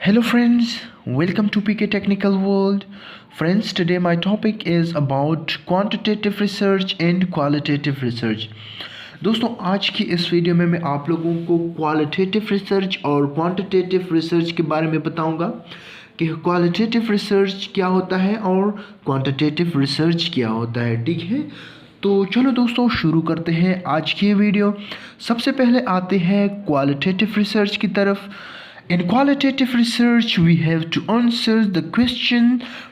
Hello friends, welcome to PK Technical World. Friends, today my topic is about quantitative research and qualitative research. दोस्तों आज की इस video में मैं आप लोगों को क्वालिटेटिव रिसर्च और क्वांटिटेटिव रिसर्च के बारे में बताऊंगा कि क्वालिटेटिव रिसर्च क्या होता है और क्वांटिटेटिव रिसर्च क्या होता है। ठीक है, तो चलो दोस्तों शुरू करते हैं आज की वीडियो। सबसे पहले आते हैं क्वालिटेटिव रिसर्च की तरफ। In qualitative research, we have to answer the question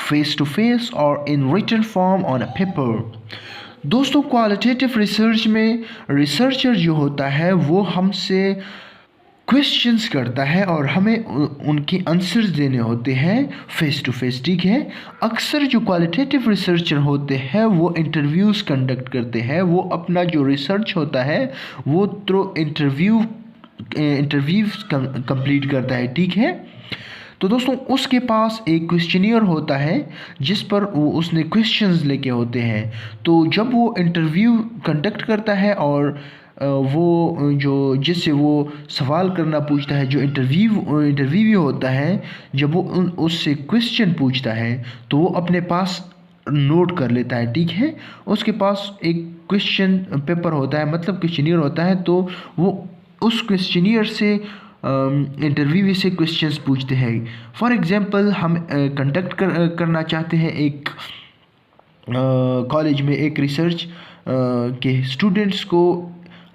face to face or in written form on a paper. दोस्तों क्वालिटेटिव रिसर्च में रिसर्चर जो होता है वो हमसे क्वेश्चंस करता है और हमें उनके आंसर्स देने होते हैं फेस टू फेस। ठीक है, अक्सर जो क्वालिटेटिव रिसर्चर होते हैं वो इंटरव्यूज़ कंडक्ट करते हैं। वो अपना जो रिसर्च होता है वो थ्रू इंटरव्यूज कंप्लीट करता है। ठीक है, तो दोस्तों उसके पास एक क्वेश्चनियर होता है जिस पर वो उसने क्वेश्चंस लेके होते हैं। तो जब वो इंटरव्यू कंडक्ट करता है और वो जो जिससे वो सवाल करना पूछता है, जो इंटरव्यू होता है, जब वो उससे क्वेश्चन पूछता है तो वो अपने पास नोट कर लेता है। ठीक है, उसके पास एक क्वेश्चन पेपर होता है, मतलब क्वेश्चनियर होता है, तो वो उस क्वेश्चनियर से इंटरव्यू से क्वेश्चंस पूछते हैं। फॉर एग्जांपल हम कंडक्ट करना चाहते हैं एक कॉलेज में एक रिसर्च के स्टूडेंट्स को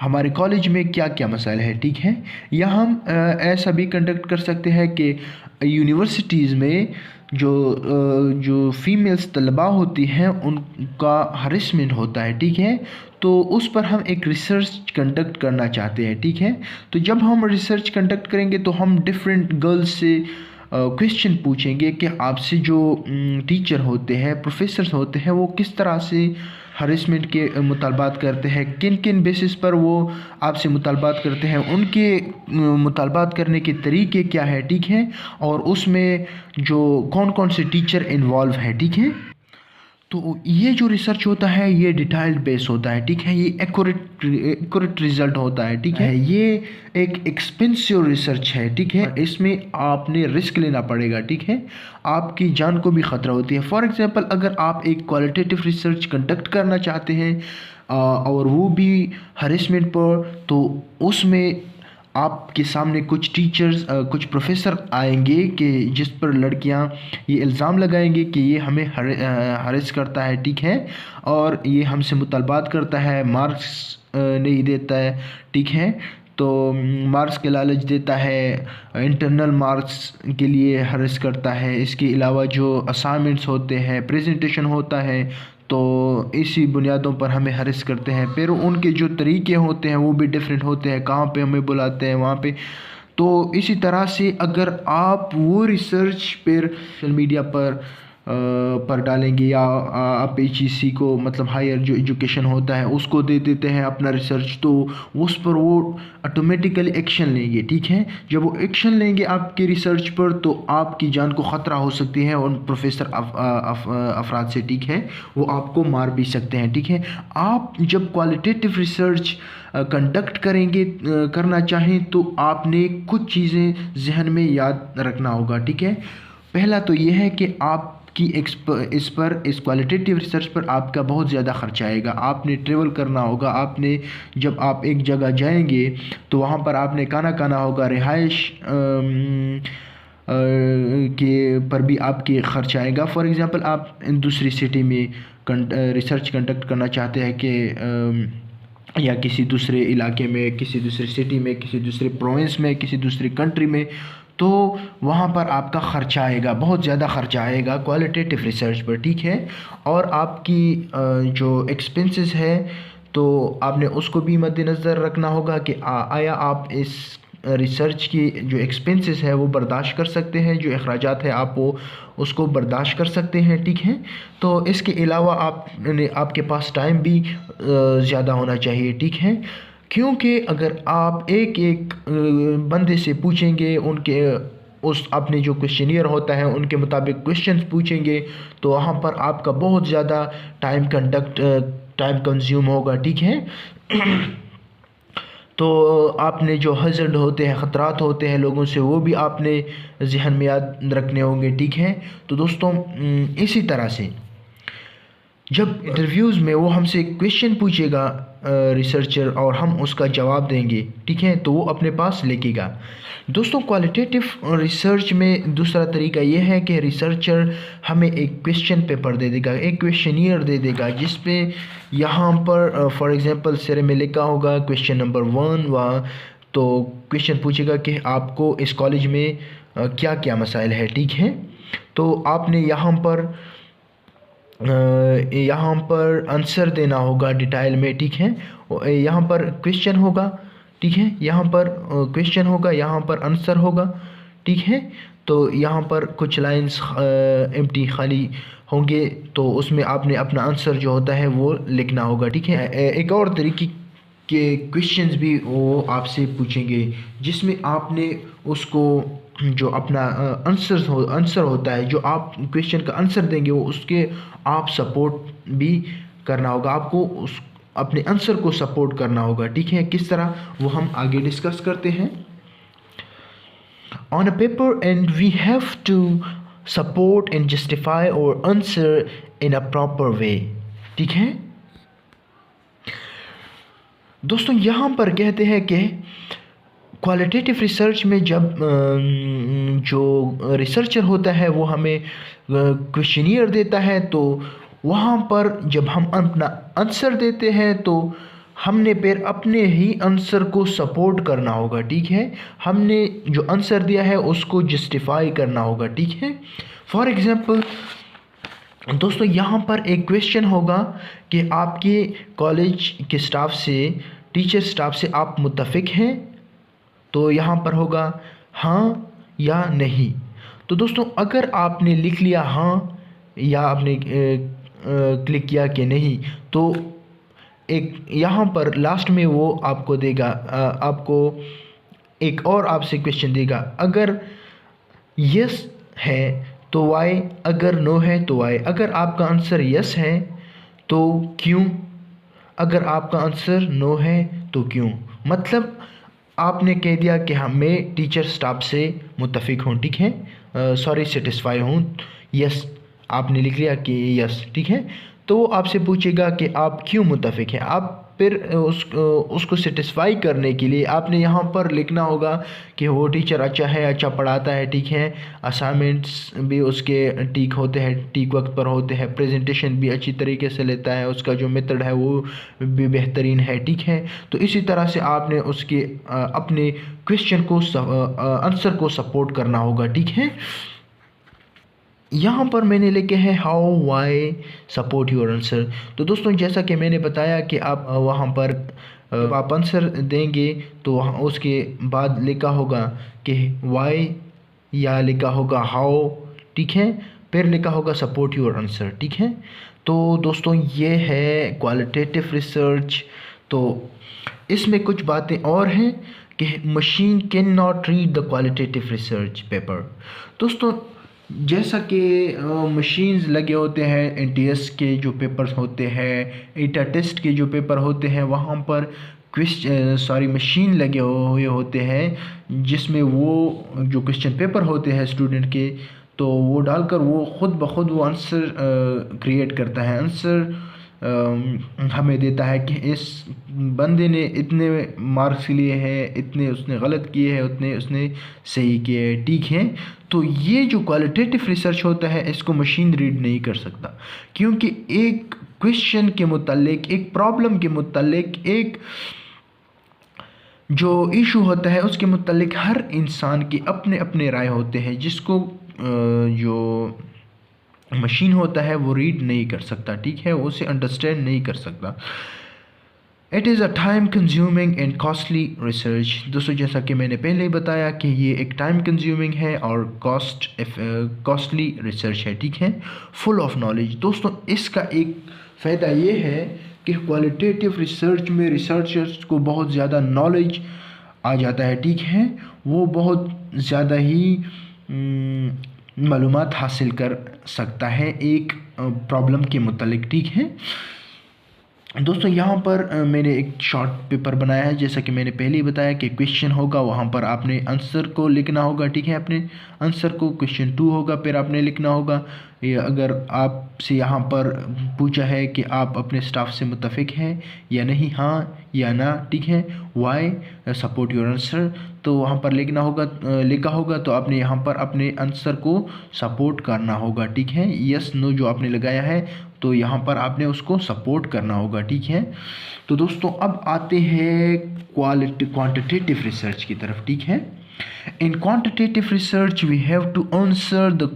हमारे कॉलेज में क्या क्या मसाइल है। ठीक है, या हम ऐसा भी कंडक्ट कर सकते हैं कि यूनिवर्सिटीज़ में जो फीमेल्स तलबा होती हैं उनका हरेसमेंट होता है। ठीक है, तो उस पर हम एक रिसर्च कंडक्ट करना चाहते हैं। ठीक है, तो जब हम रिसर्च कंडक्ट करेंगे तो हम डिफरेंट गर्ल्स से क्वेश्चन पूछेंगे कि आपसे जो टीचर होते हैं, प्रोफेसर्स होते हैं, वो किस तरह से हरेसमेंट के मुतालबात करते हैं, किन किन बेसिस पर वो आपसे मुतालबात करते हैं, उनके मुतालबात करने के तरीके क्या है। ठीक है, और उसमें जो कौन कौन से टीचर इन्वॉल्व है। ठीक है, तो ये जो रिसर्च होता है ये डिटेल्ड बेस होता है। ठीक है, ये एक्यूरेट रिजल्ट होता है। ठीक है, ये एक एक्सपेंसिव रिसर्च है। ठीक है, इसमें आपने रिस्क लेना पड़ेगा। ठीक है, आपकी जान को भी ख़तरा होती है। फॉर एग्जांपल अगर आप एक क्वालिटेटिव रिसर्च कंडक्ट करना चाहते हैं और वो भी हरेसमेंट पर, तो उसमें आपके सामने कुछ टीचर्स कुछ प्रोफेसर आएंगे कि जिस पर लड़कियां ये इल्ज़ाम लगाएंगे कि ये हमें हरेस करता है। ठीक है, और ये हमसे मुतालबात करता है, मार्क्स नहीं देता है। ठीक है, तो मार्क्स के लालच देता है, इंटरनल मार्क्स के लिए हरेस करता है। इसके अलावा जो असाइनमेंट्स होते हैं, प्रेजेंटेशन होता है, तो इसी बुनियादों पर हमें हरेस करते हैं। फिर उनके जो तरीके होते हैं वो भी डिफरेंट होते हैं, कहाँ पे हमें बुलाते हैं वहाँ पे। तो इसी तरह से अगर आप वो रिसर्च पर सोशल मीडिया पर डालेंगे या आप HEC को, मतलब हायर जो एजुकेशन होता है, उसको दे देते हैं अपना रिसर्च, तो उस पर वो ऑटोमेटिकली एक्शन लेंगे। ठीक है, जब वो एक्शन लेंगे आपके रिसर्च पर तो आपकी जान को ख़तरा हो सकती है उन प्रोफेसर अफराद से। ठीक है, वो आपको मार भी सकते हैं। ठीक है, आप जब क्वालिटेटिव रिसर्च कंडक्ट करना चाहें तो आपने कुछ चीज़ें जहन में याद रखना होगा। ठीक है, पहला तो ये है कि आप कि इस क्वालिटेटिव रिसर्च पर आपका बहुत ज़्यादा खर्चा आएगा। आपने ट्रेवल करना होगा, आपने जब आप एक जगह जाएंगे तो वहाँ पर आपने खाना होगा, रिहाइश के पर भी आपके खर्च आएगा। फॉर एग्ज़ाम्पल आप दूसरी सिटी में रिसर्च कंडक्ट करना चाहते हैं कि या किसी दूसरे इलाके में, किसी दूसरी सिटी में, किसी दूसरे प्रोविंस में, किसी दूसरी कंट्री में, तो वहाँ पर आपका ख़र्चा आएगा, बहुत ज़्यादा ख़र्चा आएगा क्वालिटेटिव रिसर्च पर। ठीक है, और आपकी जो एक्सपेंसेस है तो आपने उसको भी मद्देनज़र रखना होगा कि आया आप इस रिसर्च की जो एक्सपेंसेस है वो बर्दाश्त कर सकते हैं, जो अखराजात है आप वो उसको बर्दाश्त कर सकते हैं। ठीक है, तो इसके अलावा आपके पास टाइम भी ज़्यादा होना चाहिए। ठीक है, क्योंकि अगर आप एक एक बंदे से पूछेंगे, उनके उस अपने जो क्वेश्चनियर होता है उनके मुताबिक क्वेश्चंस पूछेंगे, तो वहाँ पर आपका बहुत ज़्यादा टाइम कंज्यूम होगा। ठीक है, तो आपने जो हज़र्ड होते हैं, ख़तरात होते हैं लोगों से, वो भी आपने ज़हन में याद रखने होंगे, ठीक है। तो दोस्तों इसी तरह से जब इंटरव्यूज़ में वो हमसे क्वेश्चन पूछेगा रिसर्चर, और हम उसका जवाब देंगे, ठीक है, तो वो अपने पास लेकेगा। दोस्तों क्वालिटेटिव रिसर्च में दूसरा तरीका ये है कि रिसर्चर हमें एक क्वेश्चन पेपर दे देगा, एक क्वेश्चनियर दे देगा, जिसमें यहाँ पर फॉर एग्ज़ाम्पल सिरे में लिखा होगा क्वेश्चन नंबर 1 वहाँ। तो क्वेश्चन पूछेगा कि आपको इस कॉलेज में क्या क्या मसाइल है, ठीक है। तो आपने यहाँ पर आंसर देना होगा डिटेल में, ठीक है। यहाँ पर क्वेश्चन होगा, ठीक है, यहाँ पर क्वेश्चन होगा, यहाँ पर आंसर होगा, ठीक है। तो यहाँ पर कुछ लाइंस एम्प्टी खाली होंगे, तो उसमें आपने अपना आंसर जो होता है वो लिखना होगा, ठीक है। एक और तरीके के क्वेश्चंस भी वो आपसे पूछेंगे, जिसमें आपने उसको जो अपना आंसर होता है, जो आप क्वेश्चन का आंसर देंगे, वो उसके आप सपोर्ट भी करना होगा, आपको उस अपने आंसर को सपोर्ट करना होगा, ठीक है। किस तरह वो हम आगे डिस्कस करते हैं। On a paper and we have to support and justify और answer in a proper way, ठीक है। दोस्तों यहाँ पर कहते हैं कि क्वालिटेटिव रिसर्च में जब जो रिसर्चर होता है वो हमें क्वेश्चनियर देता है, तो वहाँ पर जब हम अपना आंसर देते हैं तो हमने फिर अपने ही आंसर को सपोर्ट करना होगा, ठीक है। हमने जो आंसर दिया है उसको जस्टिफाई करना होगा, ठीक है। फॉर एग्ज़ाम्पल दोस्तों यहाँ पर एक क्वेश्चन होगा कि आपके कॉलेज के स्टाफ से, टीचर स्टाफ से आप मुत्तफ़िक हैं, तो यहाँ पर होगा हाँ या नहीं। तो दोस्तों अगर आपने लिख लिया हाँ, या आपने क्लिक किया कि नहीं, तो एक यहाँ पर लास्ट में वो आपको देगा, आपको एक और आपसे क्वेश्चन देगा। अगर यस है तो वाई, अगर नो है तो वाई। अगर आपका आंसर यस है तो क्यों, अगर आपका आंसर नो है तो क्यों। मतलब आपने कह दिया कि हाँ मैं टीचर स्टाफ से मुत्तफ़िक हूँ, ठीक है, सॉरी सेटिस्फाई हूँ, यस आपने लिख लिया कि यस, ठीक है। तो वो आपसे पूछेगा कि आप क्यों मुत्तफ़िक हैं। आप फिर उसको सेटिस्फाई करने के लिए आपने यहाँ पर लिखना होगा कि वो टीचर अच्छा है, अच्छा पढ़ाता है, ठीक है, असाइनमेंट्स भी उसके ठीक होते हैं, ठीक वक्त पर होते हैं, प्रेजेंटेशन भी अच्छी तरीके से लेता है, उसका जो मेथड है वो भी बेहतरीन है, ठीक है। तो इसी तरह से आपने उसके अपने क्वेश्चन को आंसर को सपोर्ट करना होगा, ठीक है। यहाँ पर मैंने लिखे हैं how why support your answer. तो दोस्तों जैसा कि मैंने बताया कि आप वहाँ पर आप आंसर देंगे तो वहाँ उसके बाद लिखा होगा कि वाई या लिखा होगा हाउ, ठीक है, फिर लिखा होगा सपोर्ट योर आंसर, ठीक है। तो दोस्तों ये है क्वालिटेटिव रिसर्च। तो इसमें कुछ बातें और हैं कि machine can not read the qualitative research paper. दोस्तों जैसा कि मशीन्स लगे होते हैं, एनटीएस के जो पेपर्स होते हैं, ईटा टेस्ट के जो पेपर होते हैं, वहाँ पर मशीन लगे हुए होते हैं, जिसमें वो जो क्वेश्चन पेपर होते हैं स्टूडेंट के, तो वो डालकर वो ख़ुद ब खुद वो आंसर क्रिएट करता है, आंसर हमें देता है कि इस बंदे ने इतने मार्क्स लिए हैं, इतने उसने गलत किए हैं, उतने उसने सही किए हैं, ठीक है। तो ये जो क्वालिटेटिव रिसर्च होता है इसको मशीन रीड नहीं कर सकता, क्योंकि एक क्वेश्चन के मुतालिक, एक प्रॉब्लम के मुतालिक, एक जो इशू होता है उसके मुतालिक हर इंसान की अपने अपने राय होते हैं, जिसको जो मशीन होता है वो रीड नहीं कर सकता, ठीक है, वो उसे अंडरस्टैंड नहीं कर सकता। It is a time consuming and costly research. दोस्तों जैसा कि मैंने पहले ही बताया कि ये एक टाइम कंज्यूमिंग है और कॉस्टली रिसर्च है, ठीक है, फुल ऑफ नॉलेज। दोस्तों इसका एक फ़ायदा ये है कि क्वालिटेटिव रिसर्च में रिसर्चर्स को बहुत ज़्यादा नॉलेज आ जाता है, ठीक है, वो बहुत ज़्यादा ही मालूमात हासिल कर सकता है एक प्रॉब्लम के मुतालिक, ठीक है। दोस्तों यहाँ पर मैंने एक शॉर्ट पेपर बनाया है, जैसा कि मैंने पहले ही बताया कि क्वेश्चन होगा, वहाँ पर आपने आंसर को लिखना होगा, ठीक है। अपने आंसर को क्वेश्चन 2 होगा, फिर आपने लिखना होगा। ये अगर आपसे यहाँ पर पूछा है कि आप अपने स्टाफ से मुत्तफिक हैं या नहीं, हाँ या ना, ठीक है, वाई सपोर्ट योर आंसर, तो वहाँ पर लिखना होगा, लिखा होगा, तो आपने यहाँ पर अपने आंसर को सपोर्ट करना होगा, ठीक है। यस नो जो आपने लगाया है, तो यहाँ पर आपने उसको सपोर्ट करना होगा, ठीक है। तो दोस्तों अब आते हैं क्वांटिटेटिव रिसर्च की तरफ, ठीक है। In quantitative research we have to answer the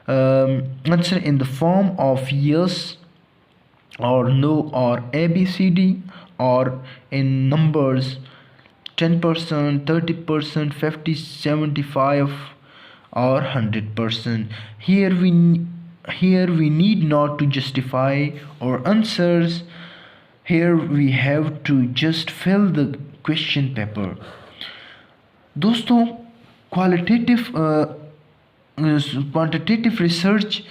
answer in the form of yes or no or ABCD or in numbers 10%, 30%, 50, 75 or 100%. Here we need not to justify our answers. Here we have to just fill the question paper. दोस्तों quantitative research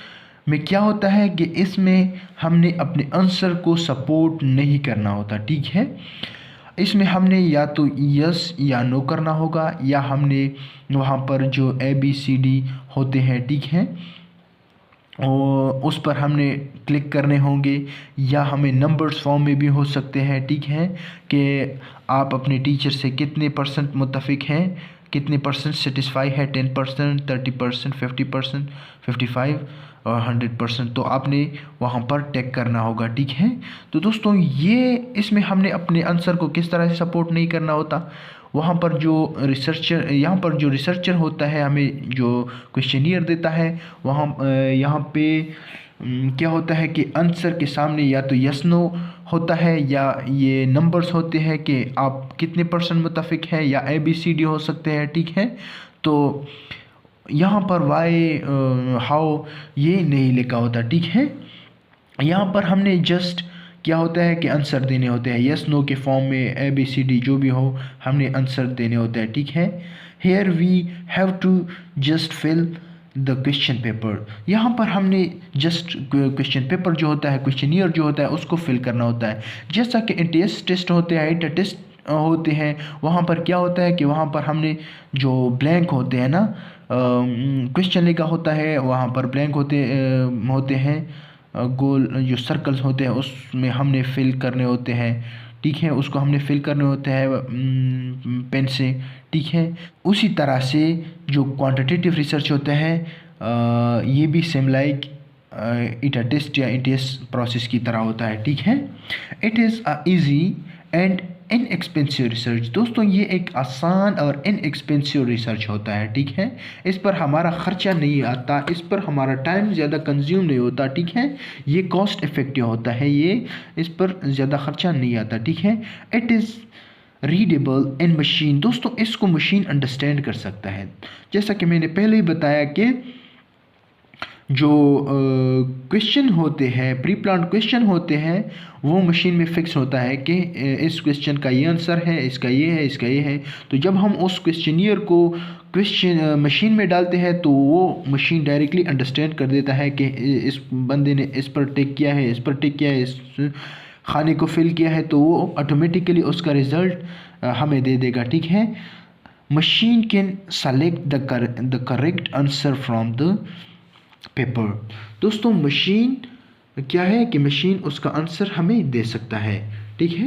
में क्या होता है कि इसमें हमने अपने answer को सपोर्ट नहीं करना होता, ठीक है। इसमें हमने या तो यस या नो करना होगा, या हमने वहाँ पर जो ABCD होते हैं, ठीक है, और उस पर हमने क्लिक करने होंगे, या हमें नंबर्स फॉर्म में भी हो सकते हैं, ठीक है, कि आप अपने टीचर से कितने % मुत्तफिक हैं, कितने % सेटिस्फाई है, 10%, 30%, 50%, 55 और 100%, तो आपने वहाँ पर टेक करना होगा, ठीक है। तो दोस्तों ये इसमें हमने अपने आंसर को किस तरह से सपोर्ट नहीं करना होता, वहाँ पर जो रिसर्चर यहाँ पर जो रिसर्चर होता है हमें जो क्वेश्चनियर देता है, वहाँ यहाँ पे क्या होता है कि आंसर के सामने या तो यस नो होता है, या ये नंबर्स होते हैं कि आप कितने % मुत्तफिक हैं, या ABCD हो सकते हैं, ठीक है। तो यहाँ पर वाई हाउ ये नहीं लिखा होता, ठीक है। यहाँ पर हमने जस्ट क्या होता है कि आंसर देने होते हैं, यस नो के फॉर्म में ABCD जो भी हो हमने आंसर देने होते हैं, ठीक है। Here we have to just fill the question paper, यहाँ पर हमने जस्ट क्वेश्चन पेपर जो होता है, क्वेश्चनियर जो होता है, उसको फिल करना होता है। जैसा कि इंटेस्ट टेस्ट होते हैं, इंटर टेस्ट होते हैं, वहाँ पर क्या होता है कि वहाँ पर हमने जो ब्लैंक होते हैं ना, क्वेश्चन लिखा होता है, वहाँ पर ब्लैंक होते हैं, गोल जो सर्कल्स होते हैं उसमें हमने फिल करने होते हैं, ठीक है, उसको हमने फिल करने होते हैं पेन से, ठीक है। उसी तरह से जो क्वांटिटेटिव रिसर्च होता है ये भी सेम लाइक इटा टेस्ट या ETS प्रोसेस की तरह होता है, ठीक है। It is a easy and inexpensive research, दोस्तों ये एक आसान और इनएक्सपेंसिव रिसर्च होता है, ठीक है। इस पर हमारा ख़र्चा नहीं आता, इस पर हमारा टाइम ज़्यादा कंज्यूम नहीं होता, ठीक है। ये कॉस्ट इफ़ेक्टिव होता है, ये इस पर ज़्यादा ख़र्चा नहीं आता, ठीक है। It is readable in machine, दोस्तों इसको मशीन अंडरस्टैंड कर सकता है। जैसा कि मैंने पहले ही बताया कि जो क्वेश्चन होते हैं, प्री प्लान क्वेश्चन होते हैं, वो मशीन में फिक्स होता है कि इस क्वेश्चन का ये आंसर है, इसका ये है, इसका ये है। तो जब हम उस क्वेश्चनियर को क्वेश्चन मशीन में डालते हैं तो वो मशीन डायरेक्टली अंडरस्टैंड कर देता है कि इस बंदे ने इस पर टिक किया है, इस पर टिक किया है, इस खाने को फिल किया है, तो वो ऑटोमेटिकली उसका रिज़ल्ट हमें दे देगा, ठीक है। Machine can select the correct answer from the paper, दोस्तों मशीन क्या है कि मशीन उसका आंसर हमें दे सकता है, ठीक है,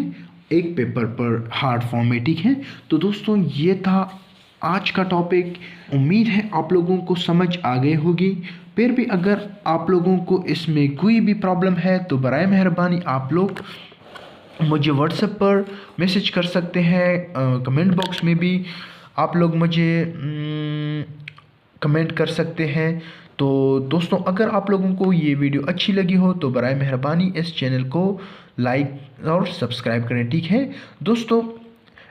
एक पेपर पर हार्ड फॉर्म में, ठीक है। तो दोस्तों ये था आज का टॉपिक, उम्मीद है आप लोगों को समझ आ गई होगी। फिर भी अगर आप लोगों को इसमें कोई भी प्रॉब्लम है तो बराए मेहरबानी आप लोग मुझे व्हाट्सएप पर मैसेज कर सकते हैं, कमेंट बॉक्स में भी आप लोग मुझे कमेंट कर सकते हैं। तो दोस्तों अगर आप लोगों को ये वीडियो अच्छी लगी हो तो बराए मेहरबानी इस चैनल को लाइक और सब्सक्राइब करें, ठीक है दोस्तों।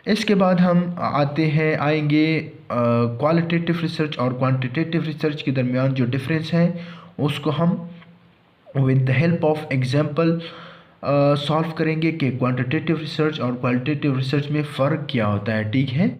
इसके बाद हम आएंगे क्वालिटेटिव रिसर्च और क्वांटिटेटिव रिसर्च के दरमियान जो डिफरेंस है उसको हम with the help of example solve करेंगे कि क्वांटिटेटिव रिसर्च और क्वालिटेटिव रिसर्च में फ़र्क क्या होता है, ठीक है।